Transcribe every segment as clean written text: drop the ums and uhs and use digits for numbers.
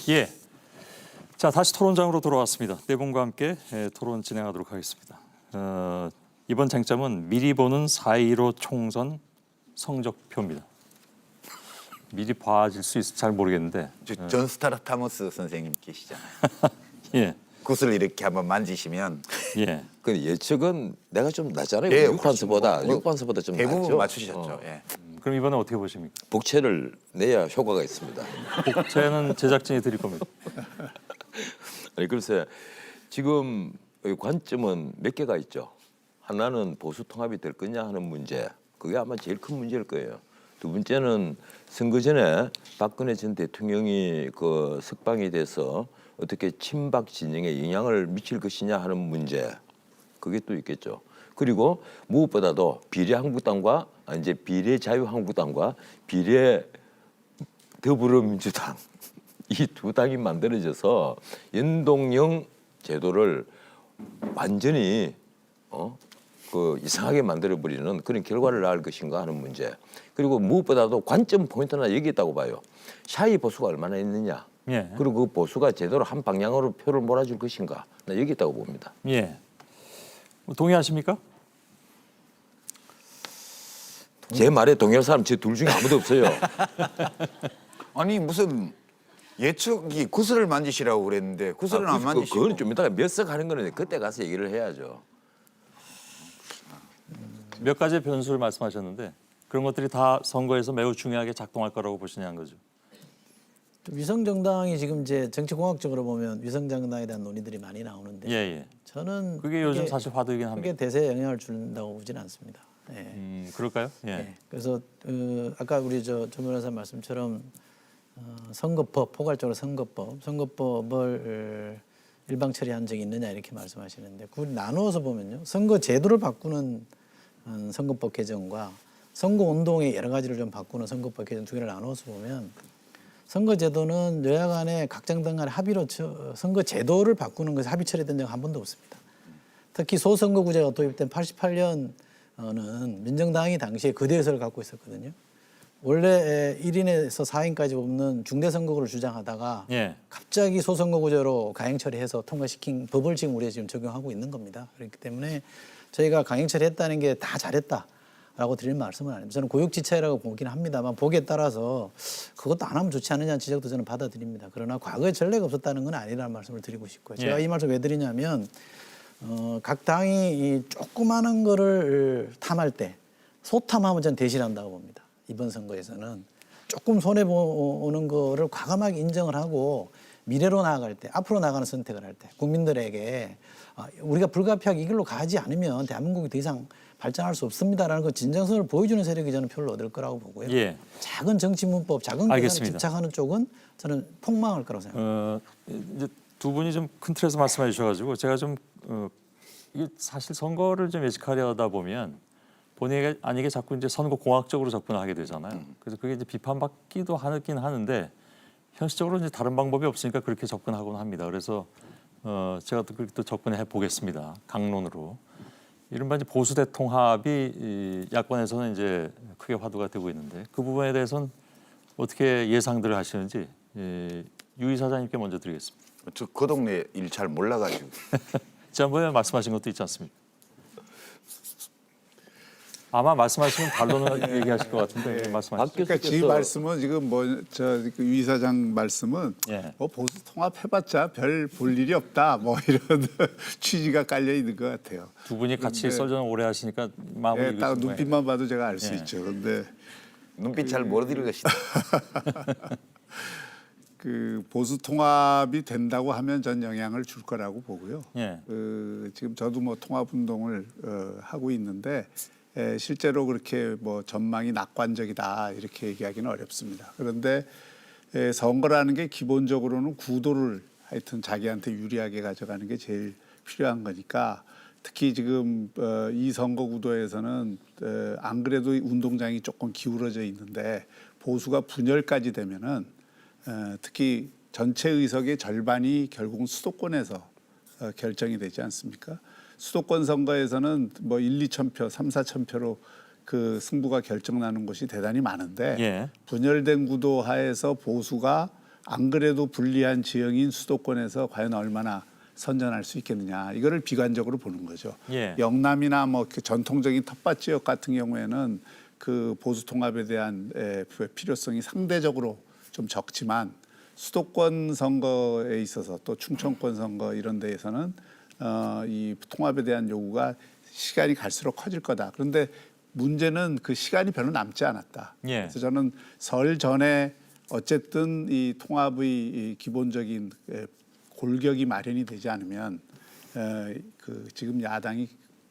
예. 자, 다시 토론장으로 돌아왔습니다. 네 분과 함께 토론 진행하도록 하겠습니다. 이번 쟁점은 미리 보는 4.15 총선 성적표입니다. 미리 봐질 수 있을지 잘 모르겠는데. 존 스타라타머스 선생님 계시잖아요. 예. 굿을 이렇게 한번 만지시면 예. 그 예측은 내가 좀 낮잖아요. 예, 6판서보다 뭐, 6판서보다 좀 대부분 낮죠. 맞추셨죠. 예. 그럼 이번에 어떻게 보십니까? 복채를 내야 효과가 있습니다. 복채는 제작진이 드릴 겁니다. 아니 글쎄 지금 이 관점은 몇 개가 있죠. 하나는 보수 통합이 될 거냐 하는 문제. 그게 아마 제일 큰 문제일 거예요. 두 번째는 선거 전에 박근혜 전 대통령이 그 석방이 돼서 어떻게 친박 진영에 영향을 미칠 것이냐 하는 문제. 그게 또 있겠죠. 그리고 무엇보다도 비례한국당과 이제 비례자유한국당과 비례 더불어민주당 이 두 당이 만들어져서 연동형 제도를 완전히 그 이상하게 만들어 버리는 그런 결과를 낳을 것인가 하는 문제. 그리고 무엇보다도 관점 포인트나 여기 있다고 봐요. 샤이 보수가 얼마나 있느냐. 예. 그리고 그 보수가 제대로 한 방향으로 표를 몰아줄 것인가. 나 여기 있다고 봅니다. 예. 동의하십니까? 제 말에 동의할 사람 제 둘 중에 아무도 없어요. 아니 무슨 예측이 굿을 만지시라고 그랬는데 굿을 안 만지시고 그건 좀 이따가 몇 석 하는 거는 그때 가서 얘기를 해야죠. 몇 가지의 변수를 말씀하셨는데 그런 것들이 다 선거에서 매우 중요하게 작동할 거라고 보시냐는 거죠. 위성정당이 지금 이제 정치공학적으로 보면 위성정당에 대한 논의들이 많이 나오는데 예, 예. 저는 그게 요즘 사실 화두이긴 합니다. 그게 대세에 영향을 준다고 보지는 않습니다. 예. 그럴까요? 예. 예. 그래서 아까 우리 조 변호사 말씀처럼 선거법 포괄적으로 선거법을 일방 처리한 적이 있느냐 이렇게 말씀하시는데 그걸 나누어서 보면요 선거 제도를 바꾸는 선거법 개정과 선거 운동의 여러 가지를 좀 바꾸는 선거법 개정 두 개를 나누어서 보면 선거 제도는 여야 간에 각 정당 간의 합의로 선거 제도를 바꾸는 것에 합의 처리된 적은 한 번도 없습니다. 특히 소선거구제가 도입된 88년은 민정당이 당시에 거대 세를 갖고 있었거든요. 원래 1인에서 4인까지 뽑는 중대선거구를 주장하다가 예. 갑자기 소선거구제로 강행 처리해서 통과시킨 법을 지금 우리가 지금 적용하고 있는 겁니다. 그렇기 때문에 저희가 강행 처리했다는 게 다 잘했다라고 드릴 말씀은 아닙니다. 저는 고육지차이라고 보긴 합니다만 보기에 따라서 그것도 안 하면 좋지 않느냐는 지적도 저는 받아들입니다. 그러나 과거에 전례가 없었다는 건 아니라는 말씀을 드리고 싶고요. 제가 예. 이 말씀 왜 드리냐면 각 당이 이 조그마한 거를 탐할 때 소탐하면 저는 대신한다고 봅니다. 이번 선거에서는 조금 손해보는 거를 과감하게 인정을 하고 미래로 나아갈 때, 앞으로 나가는 선택을 할 때 국민들에게 우리가 불가피하게 이 길로 가지 않으면 대한민국이 더 이상 발전할 수 없습니다라는 그 진정성을 보여주는 세력이 저는 표를 얻을 거라고 보고요. 예. 작은 정치 문법, 작은 계산에 알겠습니다. 집착하는 쪽은 저는 폭망할 거라고 생각합니다. 이제 두 분이 좀 큰 틀에서 말씀해 주셔가지고 제가 좀 이게 사실 선거를 좀 예측하려다 보면 본의 아니게 자꾸 이제 선거 공학적으로 접근을 하게 되잖아요. 그래서 그게 이제 비판받기도 하긴 하는데 현실적으로 이제 다른 방법이 없으니까 그렇게 접근하곤 합니다. 그래서 제가 또 그렇게 또 접근해 보겠습니다. 강론으로. 이른바 이제 보수 대통합이 이 야권에서는 이제 크게 화두가 되고 있는데 그 부분에 대해서는 어떻게 예상들을 하시는지 유 이사장님께 먼저 드리겠습니다. 저 그 동네 일 잘 몰라가지고 지난번에 말씀하신 것도 있지 않습니까? 아마 말씀하시면 반론을 얘기하실 것 같은데 말씀하시죠. 그러니까 지 말씀은 지금 유 이사장 말씀은 예. 보수 통합해봤자 별 볼 일이 없다 이런 취지가 깔려 있는 것 같아요. 두 분이 같이 썰전 오래 하시니까 마음을 예, 읽으신 딱 거예요. 눈빛만 봐도 제가 알 수 예. 있죠. 그런데 눈빛 잘 못 읽으시다. 그 보수 통합이 된다고 하면 전 영향을 줄 거라고 보고요. 예. 지금 저도 통합 운동을 하고 있는데. 실제로 그렇게 전망이 낙관적이다 이렇게 얘기하기는 어렵습니다. 그런데 선거라는 게 기본적으로는 구도를 하여튼 자기한테 유리하게 가져가는 게 제일 필요한 거니까 특히 지금 이 선거 구도에서는 안 그래도 운동장이 조금 기울어져 있는데 보수가 분열까지 되면은 특히 전체 의석의 절반이 결국은 수도권에서 결정이 되지 않습니까? 수도권 선거에서는 1, 2천 표, 3, 4천 표로 그 승부가 결정나는 곳이 대단히 많은데 예. 분열된 구도 하에서 보수가 안 그래도 불리한 지형인 수도권에서 과연 얼마나 선전할 수 있겠느냐 이거를 비관적으로 보는 거죠. 예. 영남이나 뭐 그 전통적인 텃밭 지역 같은 경우에는 그 보수 통합에 대한 필요성이 상대적으로 좀 적지만 수도권 선거에 있어서 또 충청권 선거 이런 데에서는 이 통합에 대한 요구가 시간이 갈수록 커질 거다. 그런데 문제는 그 시간이 별로 남지 않았다. 예. 그래서 저는 설 전에 어쨌든 이 통합의 이 기본적인 골격이 마련이 되지 않으면 그 지금 야당이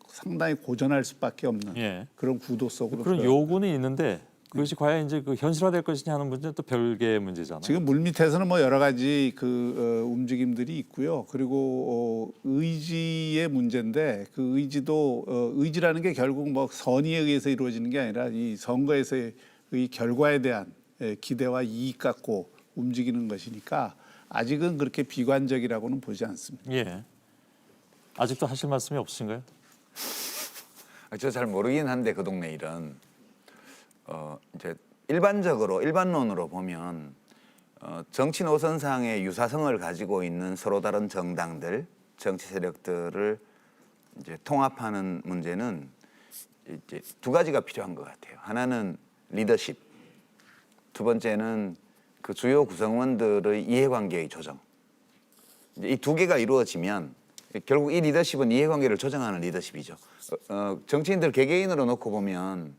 상당히 고전할 수밖에 없는 예. 그런 구도 속으로 그런 들어갑니다. 요구는 있는데 그것이 과연 이제 그 현실화될 것이냐 하는 문제는 또 별개의 문제잖아요. 지금 물 밑에서는 뭐 여러 가지 그 움직임들이 있고요. 그리고 의지의 문제인데 그 의지도 의지라는 게 결국 뭐 선의에 의해서 이루어지는 게 아니라 이 선거에서의 결과에 대한 기대와 이익 갖고 움직이는 것이니까 아직은 그렇게 비관적이라고는 보지 않습니다. 예. 아직도 하실 말씀이 없으신가요? 저 잘 모르긴 한데 그 동네 일은 이제 일반적으로 일반론으로 보면 정치 노선상의 유사성을 가지고 있는 서로 다른 정당들, 정치 세력들을 이제 통합하는 문제는 이제 두 가지가 필요한 것 같아요. 하나는 리더십, 두 번째는 그 주요 구성원들의 이해관계의 조정. 이 두 개가 이루어지면 결국 이 리더십은 이해관계를 조정하는 리더십이죠. 정치인들 개개인으로 놓고 보면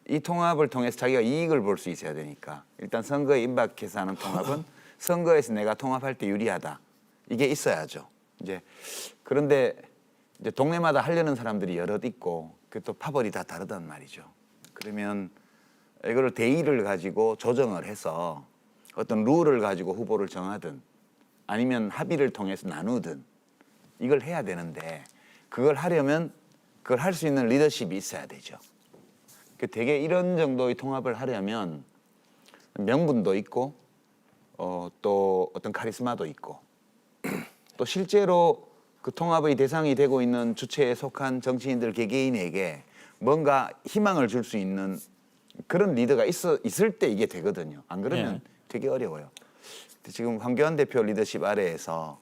이 통합을 통해서 자기가 이익을 볼 수 있어야 되니까 일단 선거에 임박해서 하는 통합은 선거에서 내가 통합할 때 유리하다. 이게 있어야죠. 이제 그런데 이제 동네마다 하려는 사람들이 여럿 있고 그 또 파벌이 다 다르단 말이죠. 그러면 이거를 대의를 가지고 조정을 해서 어떤 룰을 가지고 후보를 정하든 아니면 합의를 통해서 나누든 이걸 해야 되는데 그걸 하려면 그걸 할 수 있는 리더십이 있어야 되죠. 되게 이런 정도의 통합을 하려면 명분도 있고 또 어떤 카리스마도 있고 또 실제로 그 통합의 대상이 되고 있는 주체에 속한 정치인들 개개인에게 뭔가 희망을 줄 수 있는 그런 리더가 있을 때 이게 되거든요. 안 그러면 되게 어려워요. 지금 황교안 대표 리더십 아래에서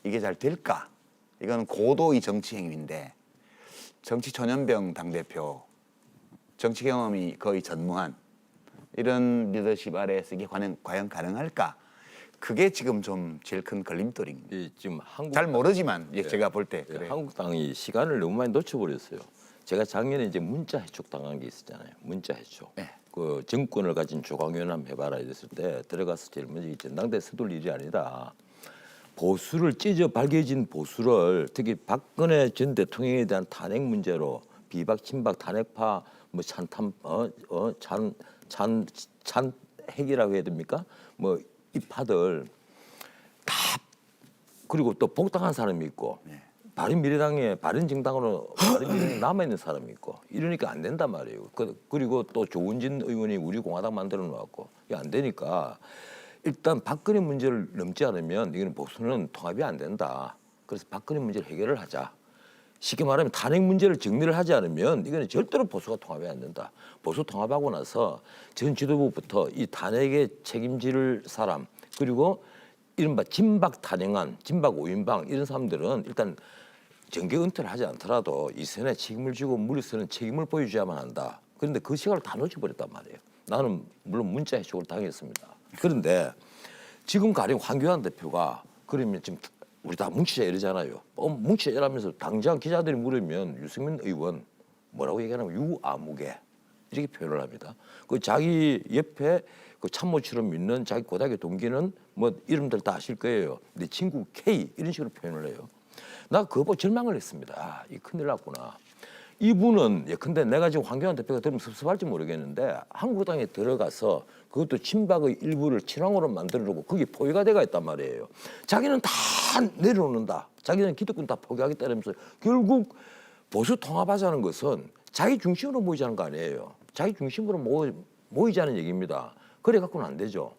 이게 잘 될까? 이건 고도의 정치 행위인데 정치 전염병 당대표, 정치 경험이 거의 전무한 이런 리더십 아래에서 이게 과연 가능할까? 그게 지금 좀 제일 큰 걸림돌입니다. 지금 한국 잘 모르지만 제가 볼 때 예, 그래요. 한국당이 시간을 너무 많이 놓쳐버렸어요. 제가 작년에 이제 문자 해촉 당한 게 있었잖아요. 문자 해촉. 네. 그 정권을 가진 조광현 한번 해봐라 이랬을 때 들어가서 제일 먼저 이 전당대 서둘 일이 아니다. 보수를 찢어 밝혀진 보수를 특히 박근혜 전 대통령에 대한 탄핵 문제로 비박 친박 탄핵파 뭐 찬핵이라고 해야 됩니까? 뭐 이 파들 다 그리고 또 복당한 사람이 있고 바른미래당에 바른정당으로 바른미래당에 남아 있는 사람이 있고 이러니까 안 된단 말이에요. 그리고 또 조은진 의원이 우리 공화당 만들어 놓았고 이게 안 되니까 일단 박근혜 문제를 넘지 않으면 이거는 보수는 통합이 안 된다. 그래서 박근혜 문제를 해결을 하자. 쉽게 말하면 탄핵 문제를 정리를 하지 않으면 이거는 절대로 보수가 통합이 안 된다. 보수 통합하고 나서 전 지도부부터 이 탄핵에 책임질 사람 그리고 이른바 진박 탄핵안, 진박 5인방 이런 사람들은 일단 정계 은퇴를 하지 않더라도 이 선에 책임을 지고 물리서는 책임을 보여줘야만 한다. 그런데 그 시간을 다 놓쳐버렸단 말이에요. 나는 물론 문자 해촉을 당했습니다. 그런데 지금 가령 황교안 대표가 그러면 지금 우리 다 뭉치자 이러잖아요. 뭉치자 이러면서 당장 기자들이 물으면 유승민 의원 뭐라고 얘기하냐면 유아무개 이렇게 표현을 합니다. 그 자기 옆에 그 참모처럼 있는 자기 고등학교 동기는 뭐 이름들 다 아실 거예요. 내 친구 K 이런 식으로 표현을 해요. 나 그거 보고 절망을 했습니다. 아, 이 큰일 났구나. 이분은 예컨대 내가 지금 황교안 대표가 들으면 섭섭할지 모르겠는데 한국당에 들어가서 그것도 친박의 일부를 친황으로 만들어주고 그게 포위가 돼가 있단 말이에요. 자기는 다 내려놓는다. 자기는 기득권 다 포기하겠다 이러면서 결국 보수 통합하자는 것은 자기 중심으로 모이자는 거 아니에요. 자기 중심으로 모이자는 얘기입니다. 그래 갖고는 안 되죠.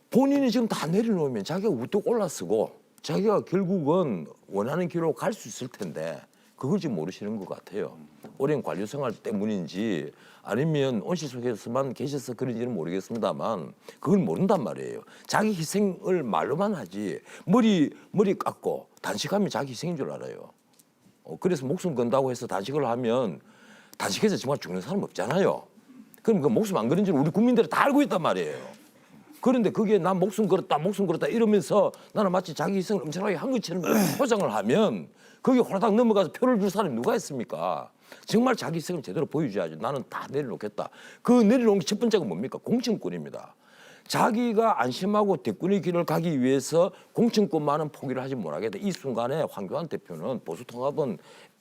본인이 지금 다 내려놓으면 자기가 우뚝 올라서고 자기가 결국은 원하는 길로 갈 수 있을 텐데 그걸 지금 모르시는 것 같아요. 오랜 관료 생활 때문인지 아니면 온실 속에서만 계셔서 그런지는 모르겠습니다만 그걸 모른단 말이에요. 자기 희생을 말로만 하지 머리 깎고 단식하면 자기 희생인 줄 알아요. 그래서 목숨 건다고 해서 단식을 하면 단식해서 정말 죽는 사람 없잖아요. 그럼 그 목숨 안 걸은 줄 우리 국민들이 다 알고 있단 말이에요. 그런데 그게 난 목숨 걸었다 이러면서 나는 마치 자기 희생을 엄청나게 한 것처럼 포장을 하면 거기 호라닥 넘어가서 표를 줄 사람이 누가 있습니까? 정말 자기 희생을 제대로 보여줘야죠. 나는 다 내려놓겠다. 그 내려놓은 게 첫 번째가 뭡니까? 공천권입니다. 자기가 안심하고 대권의 길을 가기 위해서 공천권만은 포기를 하지 못하겠다. 이 순간에 황교안 대표는 보수통합은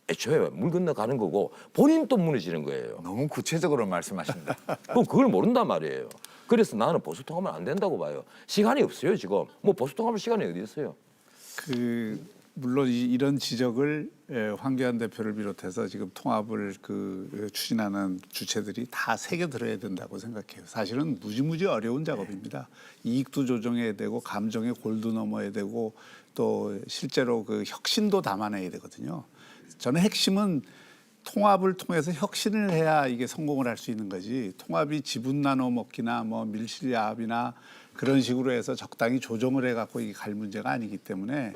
애초에 물 건너가는 거고 본인 또 무너지는 거예요. 너무 구체적으로 말씀하신다. 그럼 그걸 모른단 말이에요. 그래서 나는 보수통합은 안 된다고 봐요. 시간이 없어요 지금. 뭐 보수통합할 시간이 어디 있어요? 물론 이런 지적을 황교안 대표를 비롯해서 지금 통합을 추진하는 주체들이 다 새겨 들어야 된다고 생각해요. 사실은 무지무지 어려운 작업입니다. 이익도 조정해야 되고 감정의 골도 넘어야 되고 또 실제로 그 혁신도 담아내야 되거든요. 저는 핵심은 통합을 통해서 혁신을 해야 이게 성공을 할 수 있는 거지. 통합이 지분 나눠 먹기나 뭐 밀실야합이나 그런 식으로 해서 적당히 조정을 해갖고 이게 갈 문제가 아니기 때문에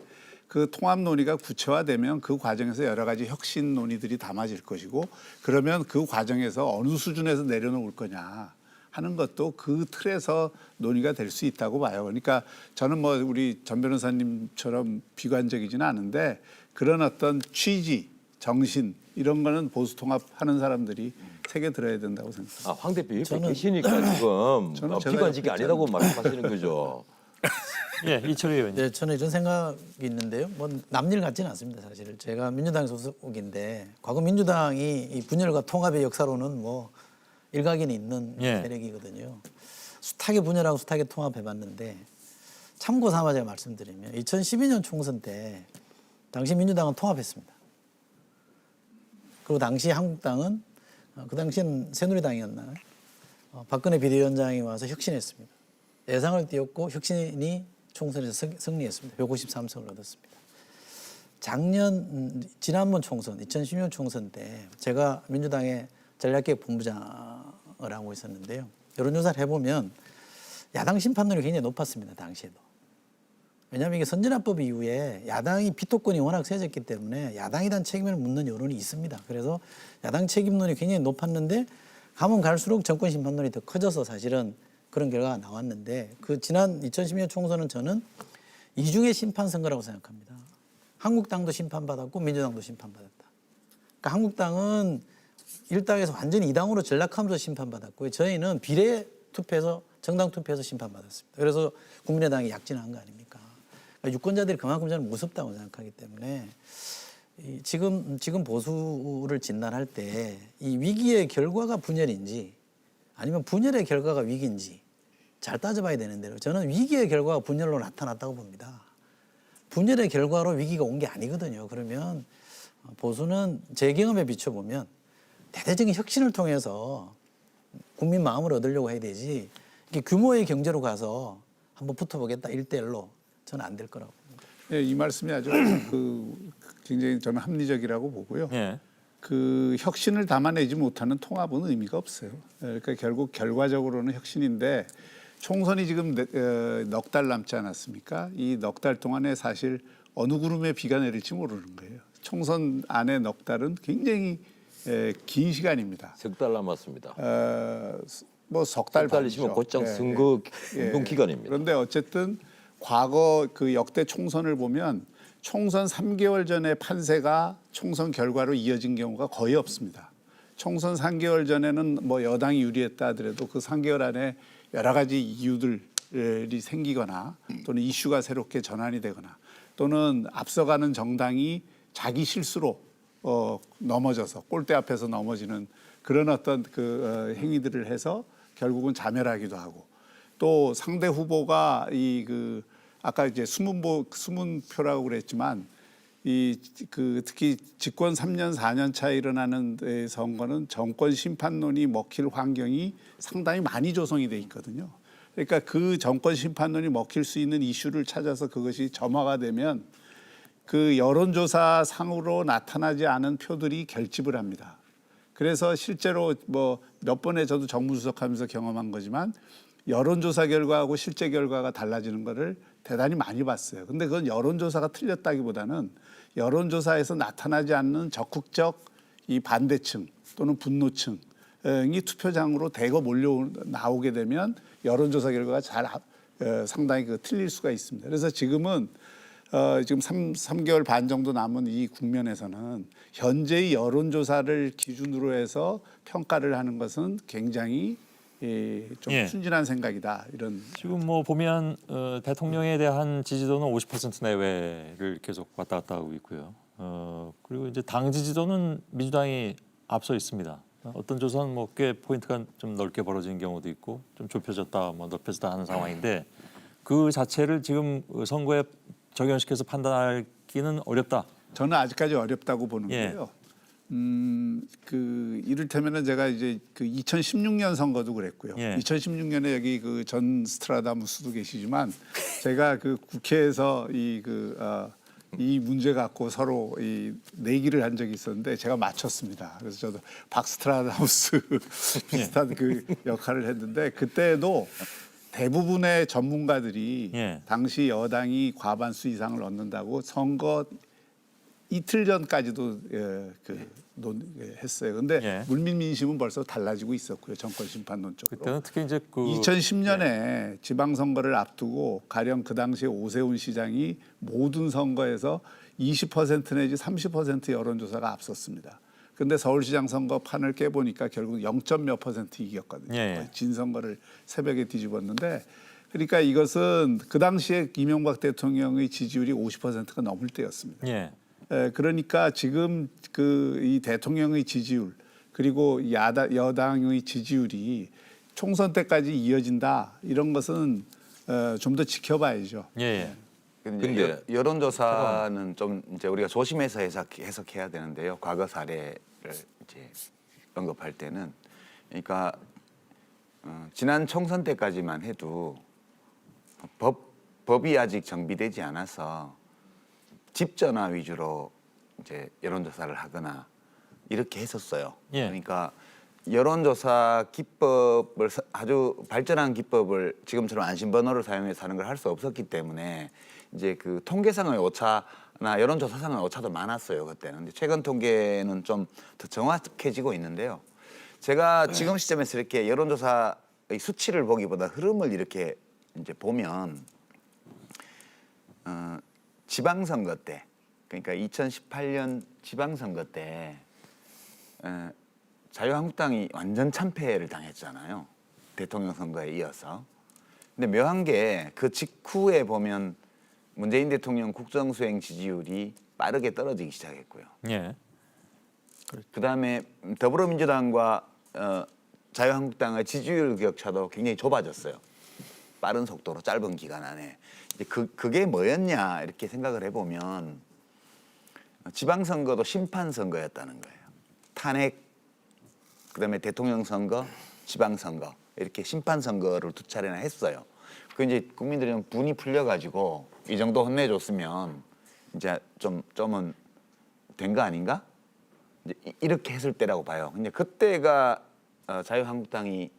그 통합 논의가 구체화되면 그 과정에서 여러 가지 혁신 논의들이 담아질 것이고 그러면 그 과정에서 어느 수준에서 내려놓을 거냐 하는 것도 그 틀에서 논의가 될 수 있다고 봐요. 그러니까 저는 뭐 우리 전 변호사님처럼 비관적이지는 않은데 그런 어떤 취지, 정신 이런 거는 보수 통합하는 사람들이 새겨 들어야 된다고 생각합니다. 황 대표 옆에 계시니까 지금 비관적이 아니라고 말씀하시는 거죠. 예, 이철희 의원님. 네, 저는 이런 생각이 있는데요. 뭐 남일 같지는 않습니다. 사실 제가 민주당 소속인데 과거 민주당이 이 분열과 통합의 역사로는 뭐 일각에는 있는 세력이거든요. 숱하게 분열하고 숱하게 통합해봤는데 참고 삼아 제가 말씀드리면 2012년 총선 때 당시 민주당은 통합했습니다. 그리고 당시 한국당은 그 당시엔 새누리당이었나요? 박근혜 비대위원장이 와서 혁신했습니다. 예상을 띄웠고 혁신이 총선에서 승리했습니다. 153석을 얻었습니다. 지난번 총선 2016년 총선 때 제가 민주당의 전략기획 본부장을 하고 있었는데요. 여론조사를 해보면 야당 심판률이 굉장히 높았습니다. 당시에도. 왜냐하면 이게 선진화법 이후에 야당이 비토권이 워낙 세졌기 때문에 야당에 대한 책임을 묻는 여론이 있습니다. 그래서 야당 책임론이 굉장히 높았는데 가면 갈수록 정권 심판론이 더 커져서 사실은 그런 결과가 나왔는데 그 지난 2010년 총선은 저는 이중의 심판 선거라고 생각합니다. 한국당도 심판받았고 민주당도 심판받았다. 그러니까 한국당은 1당에서 완전히 2당으로 전락하면서 심판받았고 저희는 비례 투표에서 정당 투표에서 심판받았습니다. 그래서 국민의당이 약진한 거 아닙니까? 그러니까 유권자들이 그만큼 저는 무섭다고 생각하기 때문에 지금 보수를 진단할 때 이 위기의 결과가 분열인지 아니면 분열의 결과가 위기인지 잘 따져봐야 되는데요. 저는 위기의 결과가 분열로 나타났다고 봅니다. 분열의 결과로 위기가 온 게 아니거든요. 그러면 보수는 제 경험에 비춰보면 대대적인 혁신을 통해서 국민 마음을 얻으려고 해야 되지 이게 규모의 경제로 가서 한번 붙어보겠다 1대1로 저는 안 될 거라고 봅니다. 네, 이 말씀이 아주 굉장히 저는 합리적이라고 보고요. 예. 그 혁신을 담아내지 못하는 통합은 의미가 없어요. 그러니까 결국 결과적으로는 혁신인데 총선이 지금 넉 달 남지 않았습니까? 이 넉 달 동안에 사실 어느 구름에 비가 내릴지 모르는 거예요. 총선 안에 넉 달은 굉장히 긴 시간입니다. 석 달 남았습니다. 뭐 석 달 달이시면 곧장 선거 운동 기간입니다. 그런데 어쨌든 과거 그 역대 총선을 보면 총선 3개월 전에 판세가 총선 결과로 이어진 경우가 거의 없습니다. 총선 3개월 전에는 뭐 여당이 유리했다 하더라도 그 3개월 안에 여러 가지 이유들이 생기거나 또는 이슈가 새롭게 전환이 되거나 또는 앞서가는 정당이 자기 실수로 넘어져서 골대 앞에서 넘어지는 그런 어떤 행위들을 해서 결국은 자멸하기도 하고 또 상대 후보가 아까 이제 수문표라고 그랬지만 특히 집권 3년 4년 차 일어나는 선거는 정권 심판론이 먹힐 환경이 상당히 많이 조성이 돼 있거든요. 그러니까 그 정권 심판론이 먹힐 수 있는 이슈를 찾아서 그것이 점화가 되면 그 여론조사 상으로 나타나지 않은 표들이 결집을 합니다. 그래서 실제로 뭐 몇 번에 저도 정무수석하면서 경험한 거지만 여론조사 결과하고 실제 결과가 달라지는 거를 대단히 많이 봤어요. 근데 그건 여론조사가 틀렸다기보다는 여론조사에서 나타나지 않는 적극적 이 반대층 또는 분노층이 투표장으로 대거 몰려 나오게 되면 여론조사 결과가 상당히 틀릴 수가 있습니다. 그래서 지금은 지금 3개월 반 정도 남은 이 국면에서는 현재의 여론조사를 기준으로 해서 평가를 하는 것은 굉장히 좀 예. 순진한 생각이다. 이런 지금 뭐 보면 대통령에 대한 지지도는 50% 내외를 계속 왔다 갔다 하고 있고요. 그리고 이제 당 지지도는 민주당이 앞서 있습니다. 어떤 조사는 뭐 꽤 포인트가 좀 넓게 벌어지는 경우도 있고 좀 좁혀졌다, 뭐 넓혀졌다 하는 상황인데 그 자체를 지금 선거에 적용시켜서 판단하기는 어렵다. 저는 아직까지 어렵다고 보는 예. 거예요. 그 이를테면은 제가 이제 그 2016년 선거도 그랬고요. 예. 2016년에 여기 그 전 스트라다무스도 계시지만 제가 그 국회에서 이 문제 갖고 서로 이 내기를 한 적이 있었는데 제가 맞췄습니다. 그래서 저도 박스트라다무스 비슷한 그 역할을 했는데 그때도 대부분의 전문가들이 예. 당시 여당이 과반수 이상을 얻는다고 선거 이틀 전까지도 했어요. 근데 예. 물밑 민심은 벌써 달라지고 있었고요. 정권 심판론 쪽으로. 그때는 특히 이제 그 2010년에 지방선거를 앞두고 가령 그 당시에 오세훈 시장이 모든 선거에서 20% 내지 30% 여론조사가 앞섰습니다. 근데 서울시장 선거 판을 깨보니까 결국 0.몇 % 이겼거든요. 예. 진 선거를 새벽에 뒤집었는데 그러니까 이것은 그 당시에 이명박 대통령의 지지율이 50%가 넘을 때였습니다. 예. 그러니까 지금 그 이 대통령의 지지율 그리고 여당의 지지율이 총선 때까지 이어진다 이런 것은 좀 더 지켜봐야죠. 예. 예. 근데 여론조사는 좀 이제 우리가 조심해서 해석해야 되는데요. 과거 사례를 이제 언급할 때는 그러니까 지난 총선 때까지만 해도 법이 아직 정비되지 않아서 집 전화 위주로 이제 여론조사를 하거나 이렇게 했었어요. 예. 그러니까 여론조사 기법을 아주 발전한 기법을 지금처럼 안심번호를 사용해서 하는 걸 할 수 없었기 때문에 이제 그 통계상의 오차나 여론조사상의 오차도 많았어요 그때는. 근데 최근 통계는 좀 더 정확해지고 있는데요. 제가 지금 시점에서 이렇게 여론조사의 수치를 보기보다 흐름을 이렇게 이제 보면 지방선거 때, 그러니까 2018년 지방선거 때 자유한국당이 완전 참패를 당했잖아요. 대통령 선거에 이어서. 근데 묘한 게 그 직후에 보면 문재인 대통령 국정수행 지지율이 빠르게 떨어지기 시작했고요. 예. 그다음에 더불어민주당과 자유한국당의 지지율 격차도 굉장히 좁아졌어요. 빠른 속도로 짧은 기간 안에. 이제 그게 뭐였냐 이렇게 생각을 해보면 지방선거도 심판선거였다는 거예요. 탄핵, 그다음에 대통령 선거, 지방선거 이렇게 심판선거를 두 차례나 했어요. 그 이제 국민들이 분이 풀려가지고 이 정도 혼내줬으면 이제 좀은 된 거 아닌가? 이제 이렇게 했을 때라고 봐요. 근데 그때가 자유한국당이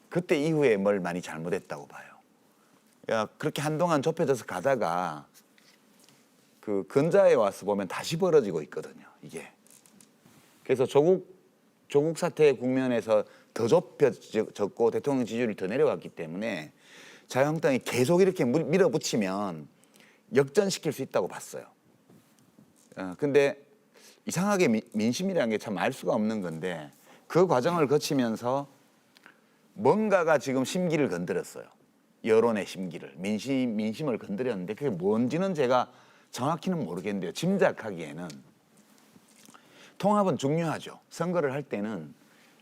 그때 이후에 뭘 많이 잘못했다고 봐요. 야, 그렇게 한동안 좁혀져서 가다가 그 근자에 와서 보면 다시 벌어지고 있거든요. 이게. 그래서 조국 사태 국면에서 더 좁혀졌고 대통령 지지율이 더 내려갔기 때문에 자유한국당이 계속 이렇게 밀어붙이면 역전시킬 수 있다고 봤어요. 근데 이상하게 민심이라는 게 참 알 수가 없는 건데 그 과정을 거치면서 뭔가가 지금 심기를 건드렸어요. 여론의 심기를, 민심을 건드렸는데 그게 뭔지는 제가 정확히는 모르겠는데요. 짐작하기에는 통합은 중요하죠. 선거를 할 때는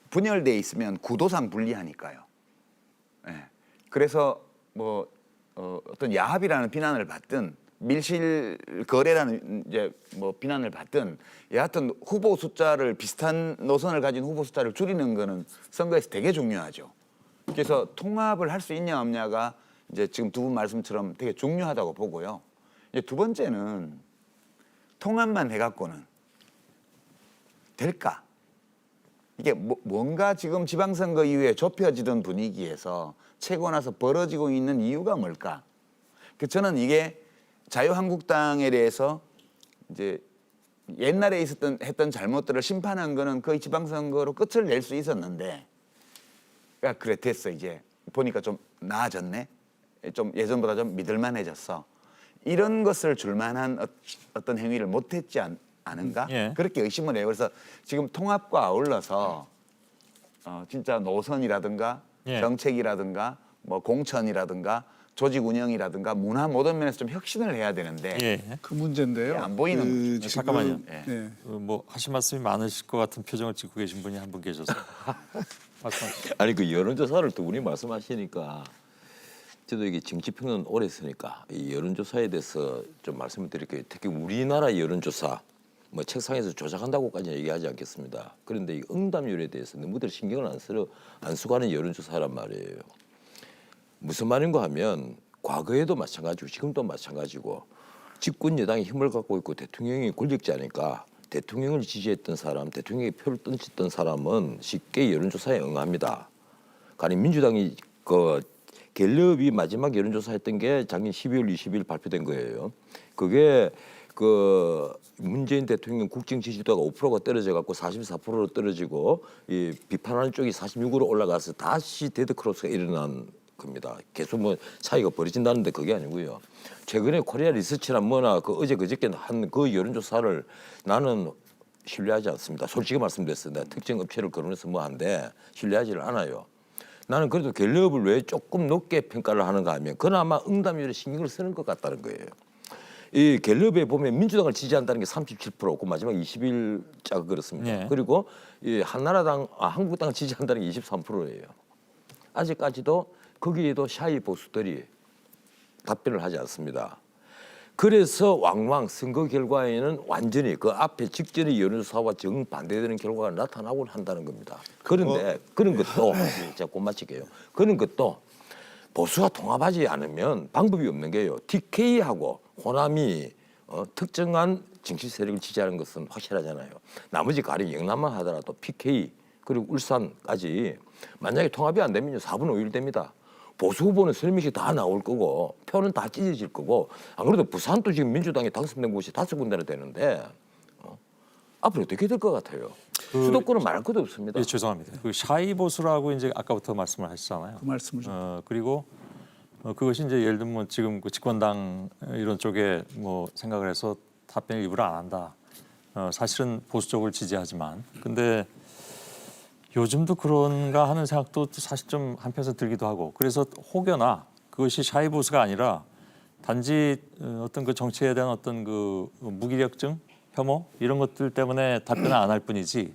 분열돼 있으면 구도상 불리하니까요. 네. 그래서 뭐 어떤 야합이라는 비난을 받든 밀실 거래라는 이제 뭐 비난을 받든 여하튼 후보 숫자를 비슷한 노선을 가진 후보 숫자를 줄이는 거는 선거에서 되게 중요하죠. 그래서 통합을 할 수 있냐 없냐가 이제 지금 두 분 말씀처럼 되게 중요하다고 보고요. 이제 두 번째는 통합만 해갖고는 될까? 이게 뭔가 지금 지방선거 이후에 좁혀지던 분위기에서 채고 나서 벌어지고 있는 이유가 뭘까? 저는 이게 자유한국당에 대해서 이제 옛날에 했던 잘못들을 심판한 거는 거의 지방선거로 끝을 낼 수 있었는데, 야 그래 됐어, 이제 보니까 좀 나아졌네, 좀 예전보다 좀 믿을만해졌어, 이런 것을 줄만한 어떤 행위를 못했지 않은가? 예. 그렇게 의심을 해요. 그래서 지금 통합과 아울러서 진짜 노선이라든가 예. 정책이라든가 뭐 공천이라든가 조직 운영이라든가 문화 모든 면에서 좀 혁신을 해야 되는데 예. 그 문제인데요. 안 보이는 거죠. 지금, 잠깐만요. 네. 뭐 하실 말씀이 많으실 것 같은 표정을 짓고 계신 분이 한 분 계셔서 말씀하시죠. 아니 그 여론조사를 두 분이 말씀하시니까 저도 이게 정치평론 오래 했으니까 이 여론조사에 대해서 좀 말씀을 드릴게요. 특히 우리나라 여론조사 뭐 책상에서 조작한다고까지는 얘기하지 않겠습니다. 그런데 이 응답률에 대해서 너무들 신경을 안 쓰고 하는 여론조사란 말이에요. 무슨 말인가 하면 과거에도 마찬가지고 지금도 마찬가지고 집권 여당이 힘을 갖고 있고 대통령이 권력자니까 대통령을 지지했던 사람, 대통령의 표를 던졌던 사람은 쉽게 여론조사에 응합니다. 가령 민주당이 그 갤럽이 마지막 여론조사했던 게 작년 12월 20일 발표된 거예요. 그게 그 문재인 대통령 국정 지지도가 5%가 떨어져 갖고 44%로 떨어지고 이 비판하는 쪽이 46으로 올라가서 다시 데드크로스가 일어난 겁니다. 계속 뭐 차이가 벌어진다는데 그게 아니고요. 최근에 코리아 리서치나 뭐나 그 어제 그저께 한 그 여론조사를 나는 신뢰하지 않습니다. 솔직히 말씀드렸어요. 내가 특정 업체를 거론해서 뭐 한데 신뢰하지를 않아요. 나는 그래도 갤럽을 왜 조금 높게 평가를 하는가 하면 그나마 응답률에 신경을 쓰는 것 같다는 거예요. 이 갤럽에 보면 민주당을 지지한다는 게 37%, 그 마지막 20일자가 그렇습니다. 네. 그리고 이 한국당을 지지한다는 게 23%예요. 아직까지도 거기에도 샤이 보수들이 답변을 하지 않습니다. 그래서 왕왕 선거 결과에는 완전히 그 앞에 직전의 여론조사와 정반대되는 결과가 나타나곤 한다는 겁니다. 그런데 그런 것도 제가 곧 마칠게요. 그런 것도 보수가 통합하지 않으면 방법이 없는 게요. TK하고 호남이 특정한 정치 세력을 지지하는 것은 확실하잖아요. 나머지 가령 영남만 하더라도 PK 그리고 울산까지 만약에 통합이 안 되면요 4분 5일 됩니다. 보수 후보는 설명시 다 나올 거고 표는 다 찢어질 거고 안 그래도 부산도 지금 민주당이 당선된 곳이 5군데나 되는데 앞으로 어떻게 될 것 같아요? 수도권은 말할 것도 없습니다. 예, 죄송합니다. 그 샤이 보수라고 이제 아까부터 말씀을 하시잖아요. 그 말씀을 좀. 그리고 그것이 이제 예를 들면 지금 그 집권당 이런 쪽에 뭐 생각을 해서 답변을 일부러 안 한다. 사실은 보수 쪽을 지지하지만 근데 요즘도 그런가 하는 생각도 사실 좀 한편에서 들기도 하고 그래서 혹여나 그것이 샤이 보수가 아니라 단지 어떤 그 정치에 대한 어떤 그 무기력증, 혐오 이런 것들 때문에 답변을 안 할 뿐이지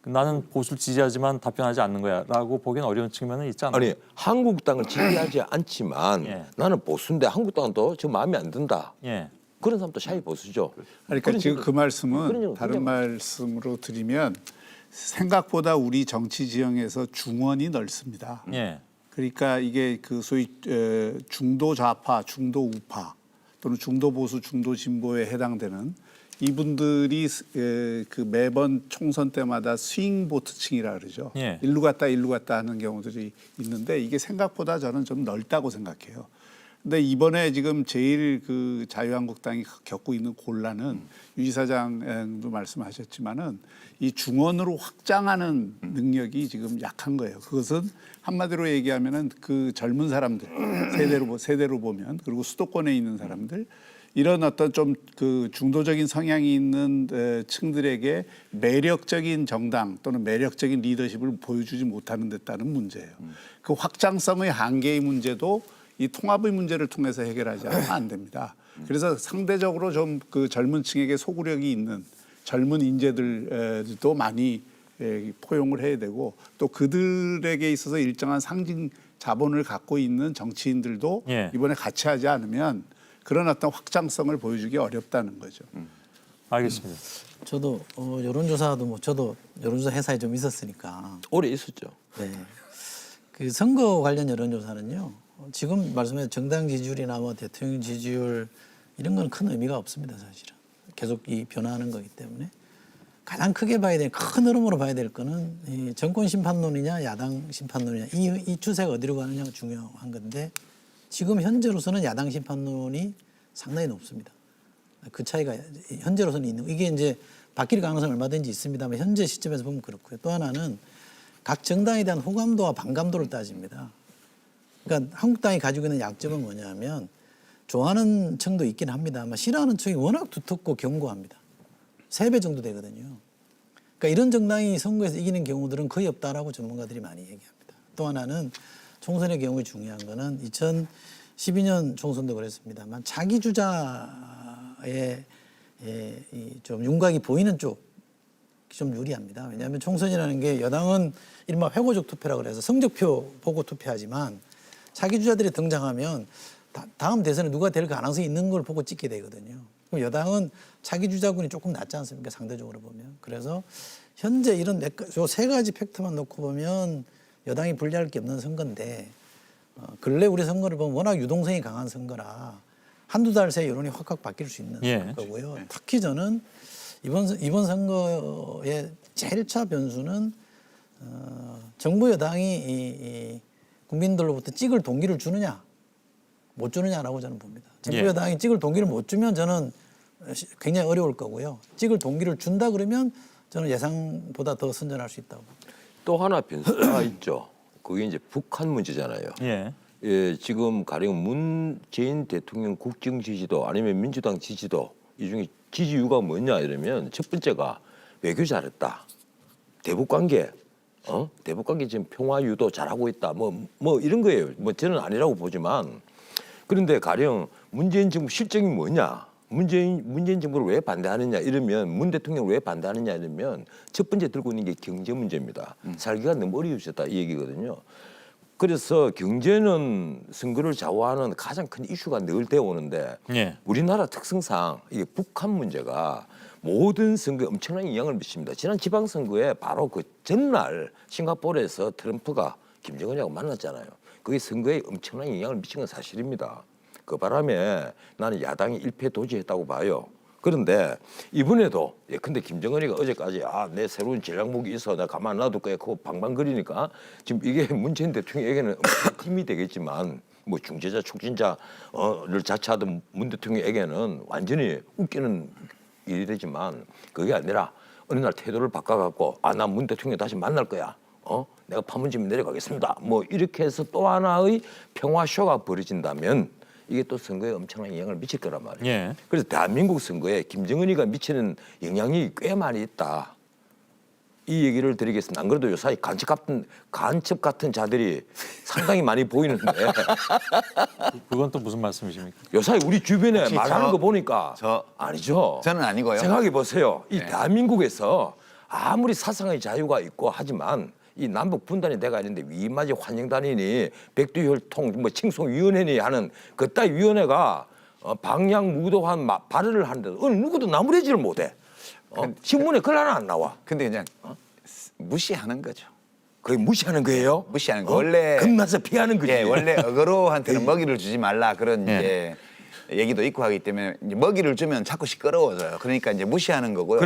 나는 보수를 지지하지만 답변하지 않는 거야라고 보기는 어려운 측면은 있지 않나요? 아니 한국당을 지지하지 않지만 예. 나는 보수인데 한국당은 또 저 마음에 안 든다. 예. 그런 사람도 샤이 보수죠. 그러니까 지금 그 그런 말씀은 얘기는 다른 말씀으로 드리면 생각보다 우리 정치 지형에서 중원이 넓습니다. 예. 그러니까 이게 그 소위 중도 좌파, 중도 우파 또는 중도 보수, 중도 진보에 해당되는 이분들이 그 매번 총선 때마다 스윙 보트층이라 그러죠. 예. 일루 갔다 일루 갔다 하는 경우들이 있는데 이게 생각보다 저는 좀 넓다고 생각해요. 근데 이번에 지금 제일 그 자유한국당이 겪고 있는 곤란은 유 지사장도 말씀하셨지만은 이 중원으로 확장하는 능력이 지금 약한 거예요. 그것은 한마디로 얘기하면은 그 젊은 사람들 세대로 보면 그리고 수도권에 있는 사람들 이런 어떤 좀 그 중도적인 성향이 있는 층들에게 매력적인 정당 또는 매력적인 리더십을 보여주지 못하는 데 따른 문제예요. 그 확장성의 한계의 문제도 이 통합의 문제를 통해서 해결하지 않으면 안 됩니다. 그래서 상대적으로 좀 그 젊은 층에게 소구력이 있는 젊은 인재들도 많이 포용을 해야 되고 또 그들에게 있어서 일정한 상징 자본을 갖고 있는 정치인들도 예. 이번에 같이 하지 않으면 그런 어떤 확장성을 보여주기 어렵다는 거죠. 알겠습니다. 저도 여론조사도 뭐 저도 여론조사 회사에 좀 있었으니까 오래 있었죠. 네. 그 선거 관련 여론조사는요. 지금 말씀하신 정당 지지율이나 뭐 대통령 지지율 이런 건 큰 의미가 없습니다, 사실은. 계속 이 변화하는 거기 때문에 가장 크게 봐야 될 큰 흐름으로 봐야 될 거는 이 정권 심판론이냐 야당 심판론이냐 이 추세가 어디로 가느냐가 중요한 건데 지금 현재로서는 야당 심판론이 상당히 높습니다. 그 차이가 현재로서는 있는 이게 이제 바뀔 가능성은 얼마든지 있습니다만 현재 시점에서 보면 그렇고요. 또 하나는 각 정당에 대한 호감도와 반감도를 따집니다. 그러니까 한국당이 가지고 있는 약점은 뭐냐면 좋아하는 층도 있긴 합니다만 싫어하는 층이 워낙 두텁고 견고합니다. 3배 정도 되거든요. 그러니까 이런 정당이 선거에서 이기는 경우들은 거의 없다라고 전문가들이 많이 얘기합니다. 또 하나는 총선의 경우에 중요한 거는 2012년 총선도 그랬습니다만 자기 주자의 좀 윤곽이 보이는 쪽이 좀 유리합니다. 왜냐하면 총선이라는 게 여당은 이른바 회고적 투표라고 그래서 성적표 보고 투표하지만 자기 주자들이 등장하면 다음 대선에 누가 될 가능성이 있는 걸 보고 찍게 되거든요. 그럼 여당은 자기 주자군이 조금 낮지 않습니까? 상대적으로 보면. 그래서 현재 이런 요 3가지 팩트만 놓고 보면 여당이 불리할 게 없는 선거인데 근래 우리 선거를 보면 워낙 유동성이 강한 선거라 한두 달 새에 여론이 확 바뀔 수 있는 예. 거고요. 특히 저는 이번 선거의 제일 차 변수는 정부 여당이 이 국민들로부터 찍을 동기를 주느냐 못 주느냐라고 저는 봅니다. 정부 예. 여당이 찍을 동기를 못 주면 저는 굉장히 어려울 거고요. 찍을 동기를 준다 그러면 저는 예상보다 더 선전할 수 있다고 봅니다. 또 하나 변수가 있죠. 그게 이제 북한 문제잖아요. 예. 예, 지금 가령 문재인 대통령 국정 지지도 아니면 민주당 지지도 이 중에 지지 이유가 뭐냐 이러면 첫 번째가 외교 잘했다. 대북 관계, 대북 관계 지금 평화 유도 잘하고 있다. 뭐 이런 거예요. 뭐 저는 아니라고 보지만 그런데 가령 문재인 정부 실정이 뭐냐? 문재인 정부를 왜 반대하느냐 이러면 문 대통령을 왜 반대하느냐 이러면 첫 번째 들고 있는 게 경제 문제입니다. 살기가 너무 어려우셨다 이 얘기거든요. 그래서 경제는 선거를 좌우하는 가장 큰 이슈가 늘 되어 오는데 예. 우리나라 특성상 이게 북한 문제가 모든 선거에 엄청난 영향을 미칩니다. 지난 지방선거에 바로 그 전날 싱가포르에서 트럼프가 김정은하고 만났잖아요. 그게 선거에 엄청난 영향을 미친 건 사실입니다. 그 바람에 나는 야당이 일패도지했다고 봐요. 그런데 이번에도 근데 김정은이가 어제까지 내 새로운 전략무기 있어 나 가만 놔둘 거야 그거 방방거리니까 지금 이게 문재인 대통령에게는 힘이 되겠지만 뭐 중재자 촉진자를 자처하던 문 대통령에게는 완전히 웃기는 일이 되지만 그게 아니라 어느 날 태도를 바꿔갖고 나 문 대통령 다시 만날 거야. 내가 판문점에 내려가겠습니다. 뭐 이렇게 해서 또 하나의 평화쇼가 벌어진다면 이게 또 선거에 엄청난 영향을 미칠 거란 말이에요. 예. 그래서 대한민국 선거에 김정은이가 미치는 영향이 꽤 많이 있다. 이 얘기를 드리겠습니다. 안 그래도 요사이 간첩 같은 자들이 상당히 많이 보이는데 그건 또 무슨 말씀이십니까? 요사이 우리 주변에 혹시 말하는 거 보니까 저- 아니죠. 저는 아니고요. 생각해 보세요. 이 대한민국에서 아무리 사상의 자유가 있고 하지만 이 남북 분단이 돼가 있는데 위마지 환영단이니 백두혈통 뭐 칭송위원회니 하는 그따위 위원회가 방향무도한 발언을 하는데 어느 누구도 나무래지를 못해. 신문에 글 하나 안 나와. 근데 그냥 무시하는 거죠. 그게 무시하는 거예요? 무시하는 거. 원래 겁나서 피하는 거지. 예, 원래 어거로한테는 먹이를 주지 말라 그런 이제 얘기도 있고 하기 때문에 이제 먹이를 주면 자꾸 시끄러워져요. 그러니까 이제 무시하는 거고요.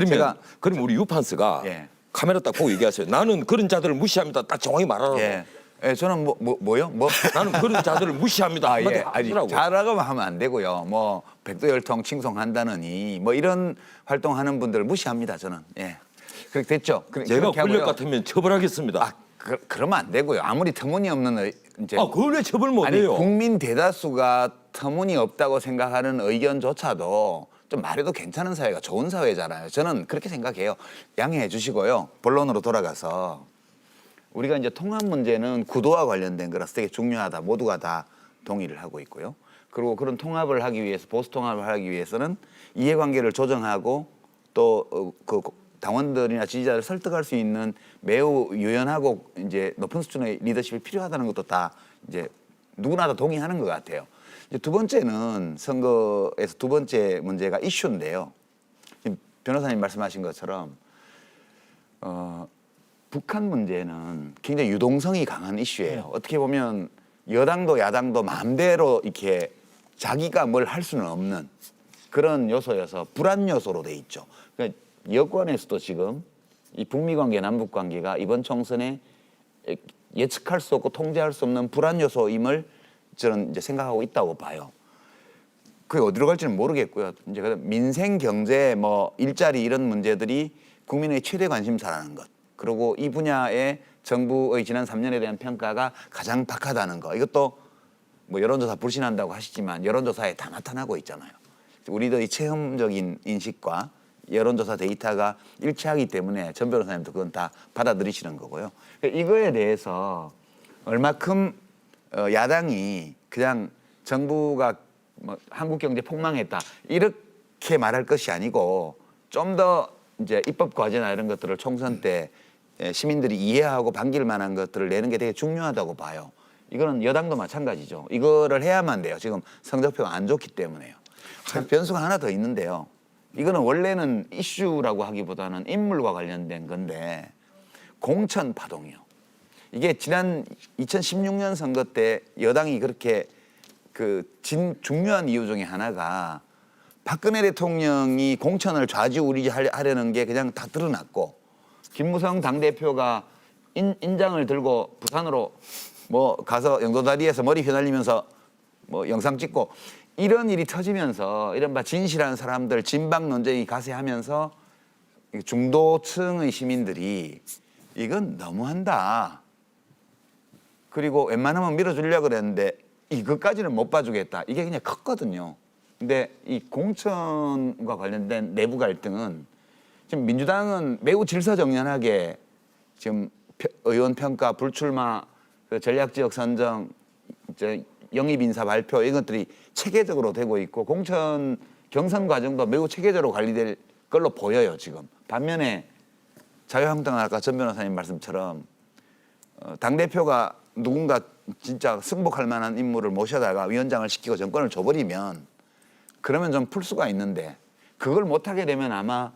그럼 우리 유판스가 예. 카메라 딱 보고 얘기하세요. 나는 그런 자들을 무시합니다. 딱 정확히 말하라고. 예. 예, 저는 뭐요? 나는 그런 자들을 무시합니다. 아, 예. 한마디 아니, 하더라고. 잘하고 하면 안 되고요. 뭐 백두혈통 칭송한다느니 뭐 이런 활동하는 분들 무시합니다. 저는. 예. 그렇게 됐죠. 제가 그렇게 권력 하고요. 같으면 처벌하겠습니다. 그러면 안 되고요. 아무리 터무니없는 이제 그걸 왜 처벌 못 아니 해요? 국민 대다수가 터무니없다고 생각하는 의견조차도 좀 말해도 괜찮은 사회가 좋은 사회잖아요. 저는 그렇게 생각해요. 양해해 주시고요. 본론으로 돌아가서 우리가 이제 통합 문제는 구도와 관련된 거라서 되게 중요하다. 모두가 다 동의를 하고 있고요. 그리고 그런 통합을 하기 위해서 보수 통합을 하기 위해서는 이해관계를 조정하고 또 그 당원들이나 지지자를 설득할 수 있는 매우 유연하고 이제 높은 수준의 리더십이 필요하다는 것도 다 이제 누구나 다 동의하는 것 같아요. 이제 두 번째는 선거에서 두 번째 문제가 이슈인데요. 지금 변호사님 말씀하신 것처럼 북한 문제는 굉장히 유동성이 강한 이슈예요. 어떻게 보면 여당도 야당도 마음대로 이렇게 자기가 뭘 할 수는 없는 그런 요소여서 불안 요소로 돼 있죠. 그러니까 여권에서도 지금 이 북미 관계, 남북 관계가 이번 총선에 예측할 수 없고 통제할 수 없는 불안 요소임을 저는 이제 생각하고 있다고 봐요. 그게 어디로 갈지는 모르겠고요. 이제 민생, 경제, 뭐 일자리 이런 문제들이 국민의 최대 관심사라는 것. 그리고 이 분야에 정부의 지난 3년에 대한 평가가 가장 박하다는 거. 이것도 뭐 여론조사 불신한다고 하시지만 여론조사에 다 나타나고 있잖아요. 우리들의 체험적인 인식과 여론조사 데이터가 일치하기 때문에 전 변호사님도 그건 다 받아들이시는 거고요. 이거에 대해서 얼마큼 야당이 그냥 정부가 뭐 한국 경제 폭망했다 이렇게 말할 것이 아니고 좀 더 이제 입법 과제나 이런 것들을 총선 때 시민들이 이해하고 반길 만한 것들을 내는 게 되게 중요하다고 봐요. 이거는 여당도 마찬가지죠. 이거를 해야만 돼요. 지금 성적표가 안 좋기 때문에요. 변수가 하나 더 있는데요. 이거는 원래는 이슈라고 하기보다는 인물과 관련된 건데 공천 파동이요. 이게 지난 2016년 선거 때 여당이 그렇게 중요한 이유 중에 하나가 박근혜 대통령이 공천을 좌지우지하려는 게 그냥 다 드러났고 김무성 당대표가 인장을 들고 부산으로 뭐 가서 영도다리에서 머리 휘날리면서 뭐 영상 찍고 이런 일이 터지면서 이른바 진실한 사람들 진박 논쟁이 가세하면서 중도층의 시민들이 이건 너무한다. 그리고 웬만하면 밀어주려고 그랬는데 이것까지는 못 봐주겠다. 이게 그냥 컸거든요. 근데 이 공천과 관련된 내부 갈등은 지금 민주당은 매우 질서정연하게 지금 의원 평가, 불출마, 전략지역 선정, 이제 영입 인사 발표 이런 것들이 체계적으로 되고 있고 공천 경선 과정도 매우 체계적으로 관리될 걸로 보여요 지금. 반면에 자유한국당은 아까 전 변호사님 말씀처럼 당대표가 누군가 진짜 승복할 만한 인물을 모셔다가 위원장을 시키고 정권을 줘버리면 그러면 좀 풀 수가 있는데 그걸 못하게 되면 아마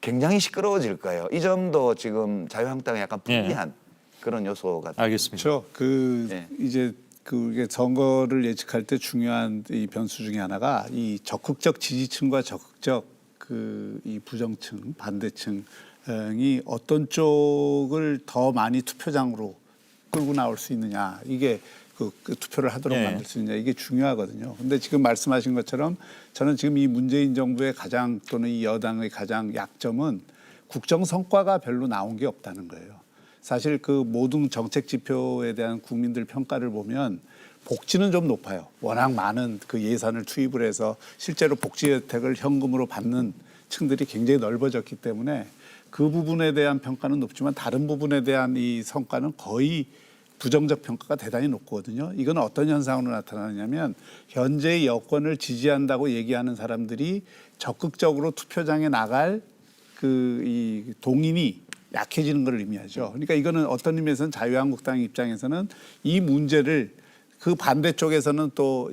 굉장히 시끄러워질 거예요. 이 점도 지금 자유한국당에 약간 불리한 그런 요소가 알겠습니다. 그렇죠. 이제 이게 선거를 예측할 때 중요한 이 변수 중에 하나가 이 적극적 지지층과 적극적 이 부정층, 반대층이 어떤 쪽을 더 많이 투표장으로 끌고 나올 수 있느냐, 이게 그 투표를 하도록 네. 만들 수 있느냐, 이게 중요하거든요. 근데 지금 말씀하신 것처럼 저는 지금 이 문재인 정부의 가장 또는 이 여당의 가장 약점은 국정 성과가 별로 나온 게 없다는 거예요. 사실 그 모든 정책 지표에 대한 국민들 평가를 보면 복지는 좀 높아요. 워낙 많은 그 예산을 투입을 해서 실제로 복지 혜택을 현금으로 받는 층들이 굉장히 넓어졌기 때문에 그 부분에 대한 평가는 높지만 다른 부분에 대한 이 성과는 거의 부정적 평가가 대단히 높거든요. 이건 어떤 현상으로 나타나냐면 현재의 여권을 지지한다고 얘기하는 사람들이 적극적으로 투표장에 나갈 이 동인이 약해지는 걸 의미하죠. 그러니까 이거는 어떤 의미에서는 자유한국당 입장에서는 이 문제를 그 반대쪽에서는 또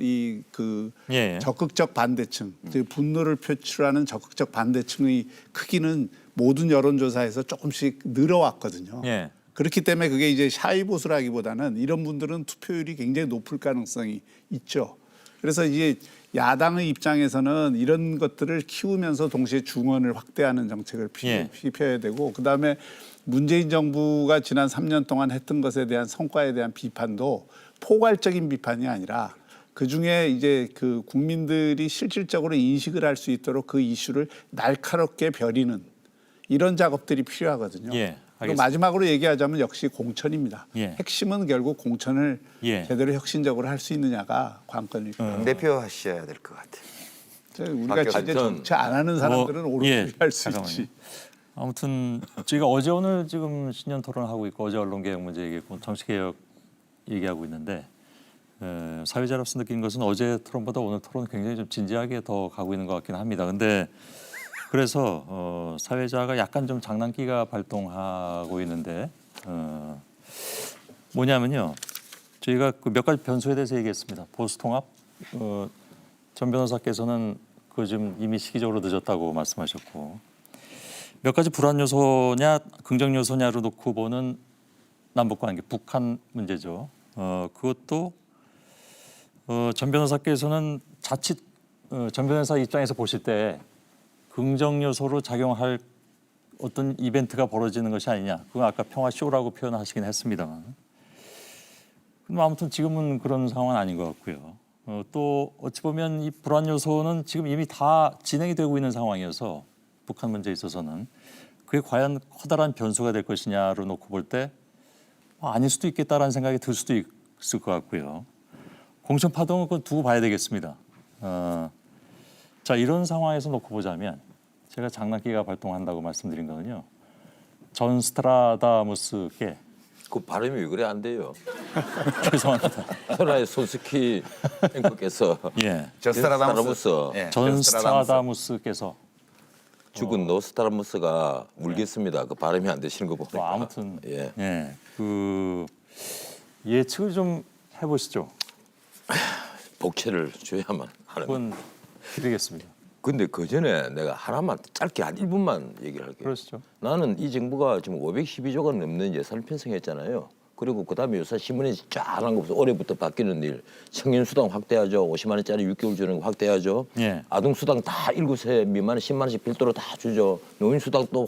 적극적 반대층, 분노를 표출하는 적극적 반대층의 크기는 모든 여론조사에서 조금씩 늘어왔거든요. 예. 그렇기 때문에 그게 이제 샤이보수라기보다는 이런 분들은 투표율이 굉장히 높을 가능성이 있죠. 그래서 이제 야당의 입장에서는 이런 것들을 키우면서 동시에 중원을 확대하는 정책을 피해야 되고, 그다음에 문재인 정부가 지난 3년 동안 했던 것에 대한 성과에 대한 비판도 포괄적인 비판이 아니라 그중에 이제 그 국민들이 실질적으로 인식을 할 수 있도록 그 이슈를 날카롭게 벼리는 이런 작업들이 필요하거든요. 예, 마지막으로 얘기하자면 역시 공천입니다. 예. 핵심은 결국 공천을 제대로 혁신적으로 할 수 있느냐가 관건일 거예요. 대표 하셔야 될 것 같아요. 우리가 진짜 정치 안 하는 사람들은 오롯이 할 수 있지. 아무튼 저희가 어제 오늘 지금 신년 토론하고 있고 어제 언론개혁 문제 얘기했고 정치개혁 얘기하고 있는데 사회자로서 느낀 것은 어제 토론보다 오늘 토론 굉장히 좀 진지하게 더 가고 있는 것 같긴 합니다. 근데 그래서 사회자가 약간 좀 장난기가 발동하고 있는데 뭐냐면요. 저희가 그 몇 가지 변수에 대해서 얘기했습니다. 보수통합 전 변호사께서는 그 좀 이미 시기적으로 늦었다고 말씀하셨고 몇 가지 불안 요소냐 긍정 요소냐로 놓고 보는 남북관계 북한 문제죠. 그것도 전 변호사께서는 자칫 전 변호사 입장에서 보실 때 긍정 요소로 작용할 어떤 이벤트가 벌어지는 것이 아니냐. 그건 아까 평화 쇼라고 표현하시긴 했습니다만. 근데 아무튼 지금은 그런 상황은 아닌 것 같고요. 또 어찌 보면 이 불안 요소는 지금 이미 다 진행이 되고 있는 상황이어서 북한 문제에 있어서는 그게 과연 커다란 변수가 될 것이냐로 놓고 볼 때 아닐 수도 있겠다라는 생각이 들 수도 있을 것 같고요. 공천 파동은 그건 두고 봐야 되겠습니다. 자, 이런 상황에서 놓고 보자면 제가 장난기가 발동한다고 말씀드린 거는요. 전 스트라다무스께 그 발음이 왜 그래 안 돼요? 죄송합니다. 천하의 손스키 앵커께서 예. 저스트라다무스. 예, 전 저스트라다무스. 스트라다무스께서 죽은 노스트라무스가 울겠습니다. 그 발음이 안 되시는 거 보니까. 뭐 아무튼 예. 그 예측을 좀 해보시죠. 복채를 줘야만 하는. 그건 드리겠습니다. 근데 그 전에 내가 하나만 짧게 한 1분만 얘기를 할게요. 그러시죠. 나는 이 정부가 지금 512조가 넘는 예산을 편성했잖아요. 그리고 그다음에 요새 신문에 쫙한 거 없어. 올해부터 바뀌는 일. 청년 수당 확대하죠. 50만 원짜리 6개월 주는 거 확대하죠. 예. 아동 수당 다 7세 미만에 10만 원씩 별도로 다 주죠. 노인 수당 또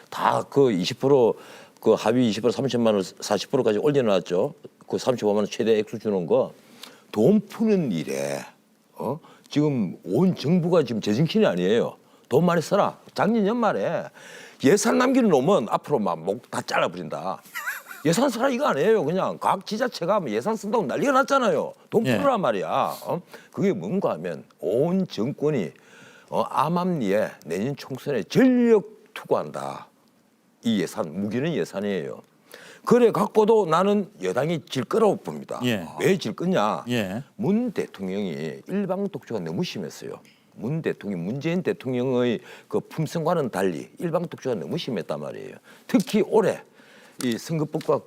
다 그 20%그 합의 20% 30만 원 40%까지 올려놨죠. 그 35만 원 최대 액수 주는 거 돈 푸는 일에 지금 온 정부가 지금 제정신이 아니에요. 돈 많이 써라. 작년 연말에 예산 남기는 놈은 앞으로 막 목 다 잘라버린다. 예산 써라 이거 아니에요. 그냥 각 지자체가 예산 쓴다고 난리가 났잖아요. 돈 예. 풀으란 말이야. 그게 뭔가 하면 온 정권이 암암리에 내년 총선에 전력 투구한다. 이 예산, 무기는 예산이에요. 그래 갖고도 나는 여당이 질 거라고 봅니다. 예. 왜 질 거냐? 예. 문 대통령이 일방 독주가 너무 심했어요. 문재인 대통령의 그 품성과는 달리 일방 독주가 너무 심했단 말이에요. 특히 올해 이 선거법과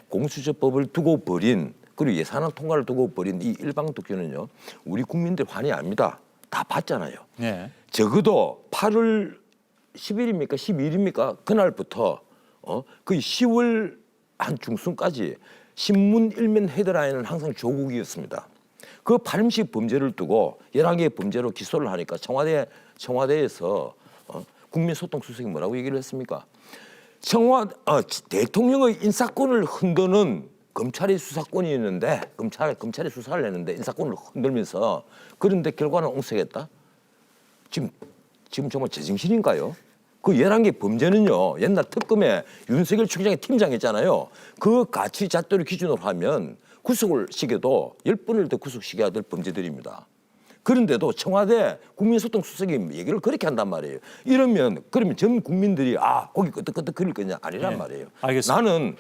공수처법을 두고 벌인 그리고 예산안 통과를 두고 벌인 이 일방 독주는요. 우리 국민들 환희 압니다. 다 봤잖아요. 예. 적어도 8월 10일입니까? 12일입니까? 그날부터 거의 10월 한 중순까지 신문 일면 헤드라인은 항상 조국이었습니다. 그 발음식 범죄를 두고 11개의 범죄로 기소를 하니까 청와대에서 국민소통수석이 뭐라고 얘기를 했습니까? 대통령의 인사권을 흔드는 검찰의 수사권이 있는데 검찰이 수사를 했는데 인사권을 흔들면서 그런데 결과는 옹색했다? 지금 정말 제정신인가요? 그 11개 범죄는요. 옛날 특검에 윤석열 총장이 팀장했잖아요. 그 가치 잣대를 기준으로 하면 구속을 시켜도 10번을 더 구속시켜야 될 범죄들입니다. 그런데도 청와대 국민소통수석이 얘기를 그렇게 한단 말이에요. 그러면 전 국민들이 거기 끄떡끄떡 그릴 거냐? 아니란 네, 말이에요. 알겠습니다. 나는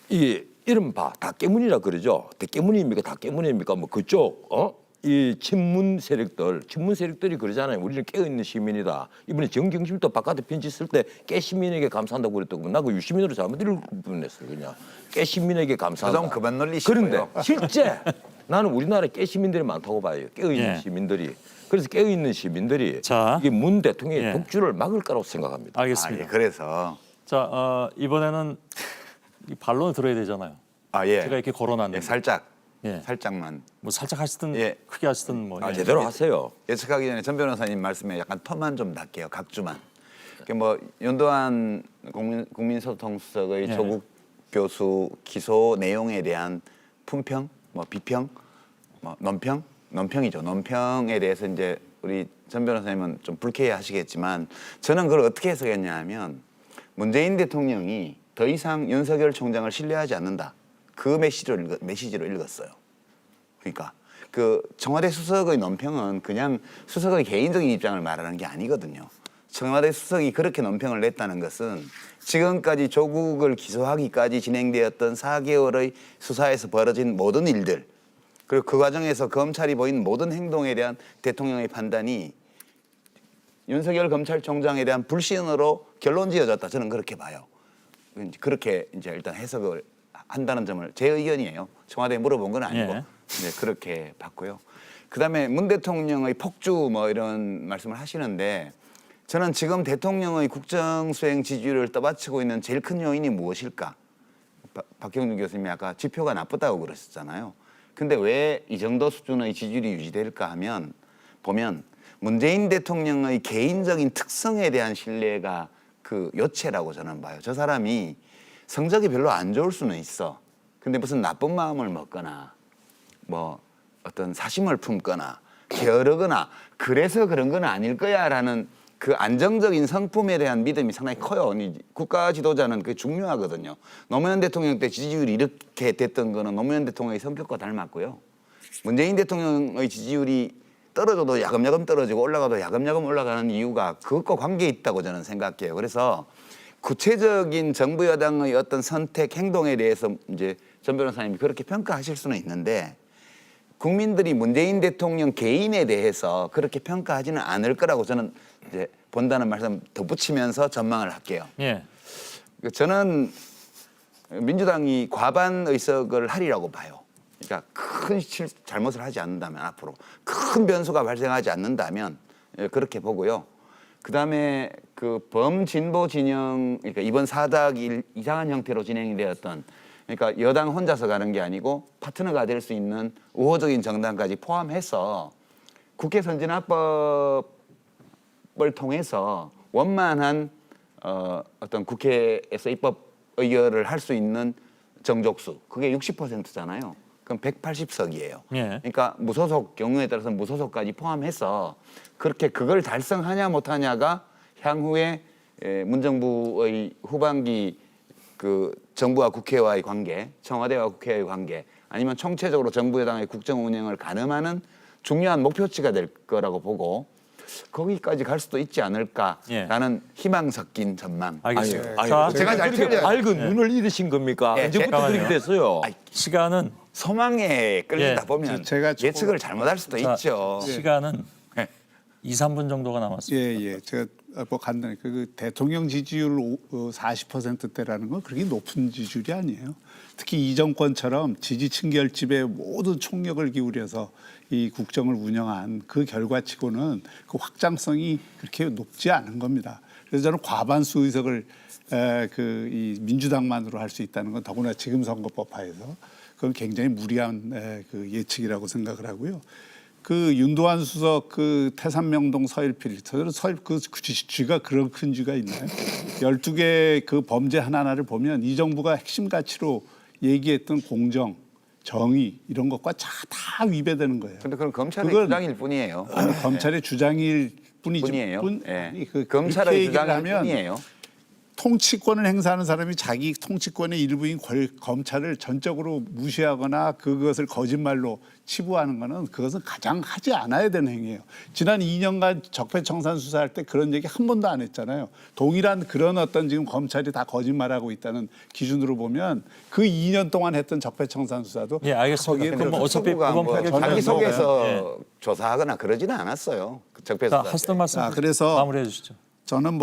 이 이른바 다깨문이라 그러죠. 다깨문입니까? 다깨문입니까? 뭐 그쪽 이 친문 세력들이 그러잖아요. 우리는 깨어있는 시민이다. 이번에 정경심도 바깥에 편지 쓸 때 깨시민에게 감사한다고 그랬더고 나 그 유시민으로 잘못 읽었어요. 그냥 깨시민에게 감사한다. 좀 그만 놀리시고요. 그런데 실제 나는 우리나라에 깨시민들이 많다고 봐요. 깨어있는 예. 시민들이. 그래서 깨어있는 시민들이 자. 이게 문 대통령의 예. 독주를 막을 거라고 생각합니다. 알겠습니다. 그래서 자, 이번에는 이 반론을 들어야 되잖아요. 예. 제가 이렇게 걸어놨는데 살짝만 뭐 살짝 하시든 예. 크게 하시든 뭐 제대로 하세요. 예측하기 전에 전 변호사님 말씀에 약간 텀만 좀 낼게요. 각주만. 뭐 윤도한 국민소통수석의 예. 조국 교수 기소 내용에 대한 품평, 뭐 비평, 뭐 논평이죠. 논평에 대해서 이제 우리 전 변호사님은 좀 불쾌해하시겠지만 저는 그걸 어떻게 해석했냐면 문재인 대통령이 더 이상 윤석열 총장을 신뢰하지 않는다. 그 메시지로 읽었어요. 그러니까 그 청와대 수석의 논평은 그냥 수석의 개인적인 입장을 말하는 게 아니거든요. 청와대 수석이 그렇게 논평을 냈다는 것은 지금까지 조국을 기소하기까지 진행되었던 4개월의 수사에서 벌어진 모든 일들 그리고 그 과정에서 검찰이 보인 모든 행동에 대한 대통령의 판단이 윤석열 검찰총장에 대한 불신으로 결론 지어졌다. 저는 그렇게 봐요. 그렇게 이제 일단 해석을 한다는 점을 제 의견이에요. 청와대에 물어본 건 아니고 예. 네, 그렇게 봤고요. 그다음에 문 대통령의 폭주 뭐 이런 말씀을 하시는데 저는 지금 대통령의 국정수행 지지율을 떠받치고 있는 제일 큰 요인이 무엇일까? 박형준 교수님이 아까 지표가 나쁘다고 그러셨잖아요. 근데 왜 이 정도 수준의 지지율이 유지될까 하면 보면 문재인 대통령의 개인적인 특성에 대한 신뢰가 그 요체라고 저는 봐요. 저 사람이 성적이 별로 안 좋을 수는 있어. 근데 무슨 나쁜 마음을 먹거나 뭐 어떤 사심을 품거나 게으르거나 그래서 그런 건 아닐 거야라는 그 안정적인 성품에 대한 믿음이 상당히 커요. 이 국가 지도자는 그게 중요하거든요. 노무현 대통령 때 지지율이 이렇게 됐던 거는 노무현 대통령의 성격과 닮았고요. 문재인 대통령의 지지율이 떨어져도 야금야금 떨어지고 올라가도 야금야금 올라가는 이유가 그것과 관계 있다고 저는 생각해요. 그래서 구체적인 정부 여당의 어떤 선택 행동에 대해서 이제 전 변호사님이 그렇게 평가하실 수는 있는데 국민들이 문재인 대통령 개인에 대해서 그렇게 평가하지는 않을 거라고 저는 이제 본다는 말씀 덧붙이면서 전망을 할게요. 예. 저는 민주당이 과반 의석을 하리라고 봐요. 그러니까 큰 잘못을 하지 않는다면 앞으로 큰 변수가 발생하지 않는다면 그렇게 보고요. 그다음에 그 범진보 진영 그러니까 이번 사닥이 이상한 형태로 진행이 되었던 그러니까 여당 혼자서 가는 게 아니고 파트너가 될 수 있는 우호적인 정당까지 포함해서 국회 선진화법을 통해서 원만한 어떤 국회에서 입법 의결을 할 수 있는 정족수 그게 60%잖아요. 그럼 180석이에요. 예. 그러니까 무소속 경우에 따라서 무소속까지 포함해서 그렇게 그걸 달성하냐 못하냐가 향후에 문정부의 후반기 그 정부와 국회와의 관계, 청와대와 국회와의 관계, 아니면 총체적으로 정부 여당의 국정 운영을 가늠하는 중요한 목표치가 될 거라고 보고 거기까지 갈 수도 있지 않을까라는 희망 섞인 전망. 알겠습니다. 아니, 자, 제가 잘 그렇게 틀려요. 밝은 눈을 잃으신 겁니까? 예, 언제부터 잠깐만요. 그렇게 됐어요? 시간은 소망에 끌리다 예. 보면 제가 조금- 예측을 잘못할 수도 자, 있죠. 시간은 예. 2, 3분 정도가 남았습니다. 예. 제가 뭐 간단히 그 대통령 지지율 40%대라는 건 그렇게 높은 지지율이 아니에요. 특히 이 정권처럼 지지층 결집에 모든 총력을 기울여서 이 국정을 운영한 그 결과치고는 그 확장성이 그렇게 높지 않은 겁니다. 그래서 저는 과반수 의석을 이 민주당만으로 할 수 있다는 건 더구나 지금 선거법 하에서 그건 굉장히 무리한 그 예측이라고 생각을 하고요. 그 윤도한 수석 그 태산명동 서일필 저는 그 쥐가 그런 큰 쥐가 있나요? 12개 그 범죄 하나하나를 보면 이 정부가 핵심 가치로 얘기했던 공정, 정의 이런 것과 다 위배되는 거예요. 근데 그건 검찰의 그건- 주장일 뿐이에요. 아니, 검찰의 주장일 뿐이지 뿐이에요. 예. 아니, 검찰의 그렇게 얘기를 주장일 하면 뿐이에요. 통치권을 행사하는 사람이 자기 통치권의 일부인 검찰을 전적으로 무시하거나 그것을 거짓말로 치부하는 것은 그것은 가장 하지 않아야 되는 행위예요. 지난 2년간 적폐청산 수사할 때 그런 얘기 한 번도 안 했잖아요. 동일한 그런 어떤 지금 검찰이 다 거짓말하고 있다는 기준으로 보면 그 2년 동안 했던 적폐청산 수사도 예, 알겠습니다. 그럼 뭐 어차피 특수부가 이번 뭐 판결 자기 끝나는 속에서 거고요. 조사하거나 그러지는 않았어요. 그 적폐 자, 수사. 하시던 말씀 그래서 마무리해 주시죠. 저는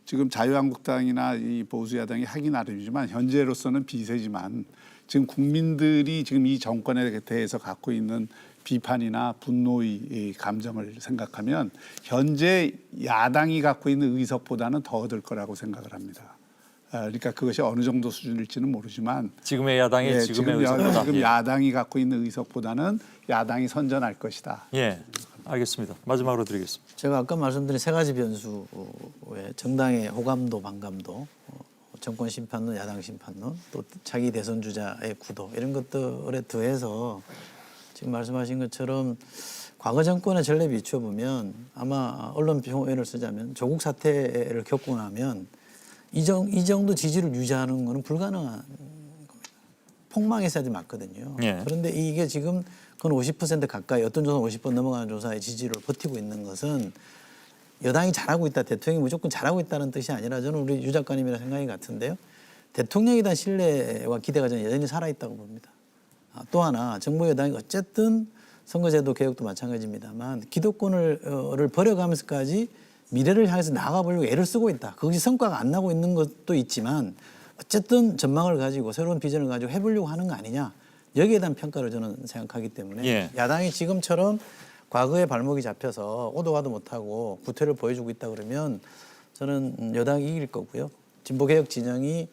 지금 자유한국당이나 이 보수야당이 하기 나름이지만 현재로서는 비세지만 지금 국민들이 지금 이 정권에 대해서 갖고 있는 비판이나 분노의 이 감정을 생각하면 현재 야당이 갖고 있는 의석보다는 더 얻을 거라고 생각을 합니다. 그러니까 그것이 어느 정도 수준일지는 모르지만 지금의 야당이 예, 지금의 의석보다 지금 예. 야당이 갖고 있는 의석보다는 야당이 선전할 것이다. 예, 알겠습니다. 마지막으로 드리겠습니다. 제가 아까 말씀드린 세 가지 변수에 정당의 호감도 반감도 정권 심판론, 야당 심판론, 또 자기 대선 주자의 구도 이런 것들에 더해서 지금 말씀하신 것처럼 과거 정권의 전례 비추어 보면 아마 언론 표현을 쓰자면 조국 사태를 겪고 나면 이 정도 지지를 유지하는 것은 불가능한 겁니다. 폭망했어야지 맞거든요. 예. 그런데 이게 지금 그건 50% 가까이 어떤 조사는 50% 넘어가는 조사의 지지를 버티고 있는 것은 여당이 잘하고 있다, 대통령이 무조건 잘하고 있다는 뜻이 아니라 저는 우리 유 작가님이랑 생각이 같은데요. 대통령에 대한 신뢰와 기대가 저는 여전히 살아있다고 봅니다. 또 하나 정부 여당이 어쨌든 선거제도 개혁도 마찬가지입니다만 기득권을 버려가면서까지 미래를 향해서 나가보려고 애를 쓰고 있다. 그것이 성과가 안 나고 있는 것도 있지만 어쨌든 전망을 가지고 새로운 비전을 가지고 해보려고 하는 거 아니냐. 여기에 대한 평가를 저는 생각하기 때문에 예. 야당이 지금처럼 과거에 발목이 잡혀서 오도 가도 못하고 구태를 보여주고 있다 그러면 저는 여당이 이길 거고요. 진보개혁 진영이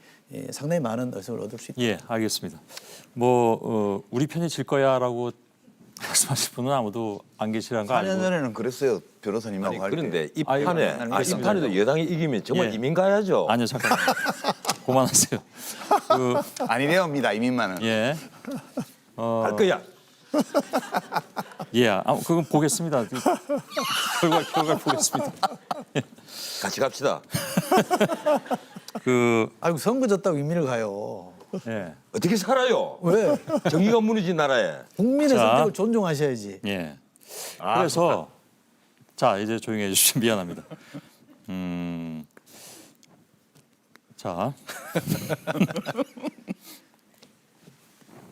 상당히 많은 의석을 얻을 수 있다. 예, 알겠습니다. 우리 편이 질 거야라고 말씀하실 분은 아무도 안 계시라는 거 4년 알고. 전에는 그랬어요 변호사님하고 아니 할 때. 그런데 이 아유, 판에 알겠습니다. 이 판에도 여당이 이기면 정말 예. 이민 가야죠. 아니요 잠깐만. 그만하세요. 그, 아니래옵니다 이민만은. 예. 할 거야. 예. 그건 보겠습니다. 그 결과 보겠습니다. 같이 갑시다. 그 아이고 선거 졌다고 이민을 가요. 예. 어떻게 살아요? 왜? 정의가 무너진 나라에. 국민의 자. 선택을 존중하셔야지. 예. 아, 그래서 자 이제 조용히 해주시면 미안합니다. 자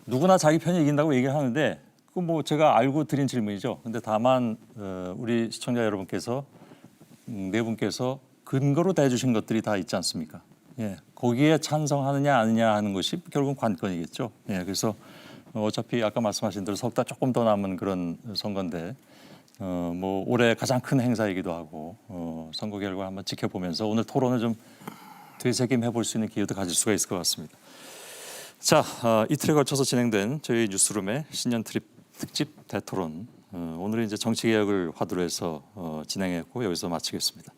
누구나 자기 편이 이긴다고 얘기를 하는데 그 뭐 제가 알고 드린 질문이죠. 근데 다만 우리 시청자 여러분께서 네 분께서 근거로 대주신 것들이 다 있지 않습니까? 예, 거기에 찬성하느냐 아니냐 하는 것이 결국은 관건이겠죠. 예, 그래서 어차피 아까 말씀하신 대로 석 달 조금 더 남은 그런 선거인데 뭐 올해 가장 큰 행사이기도 하고 선거 결과 한번 지켜보면서 오늘 토론을 좀 되새김해 볼 수 있는 기회도 가질 수가 있을 것 같습니다. 자, 이틀에 걸쳐서 진행된 저희 뉴스룸의 신년 특집 대토론 오늘은 이제 정치개혁을 화두로 해서 진행했고 여기서 마치겠습니다.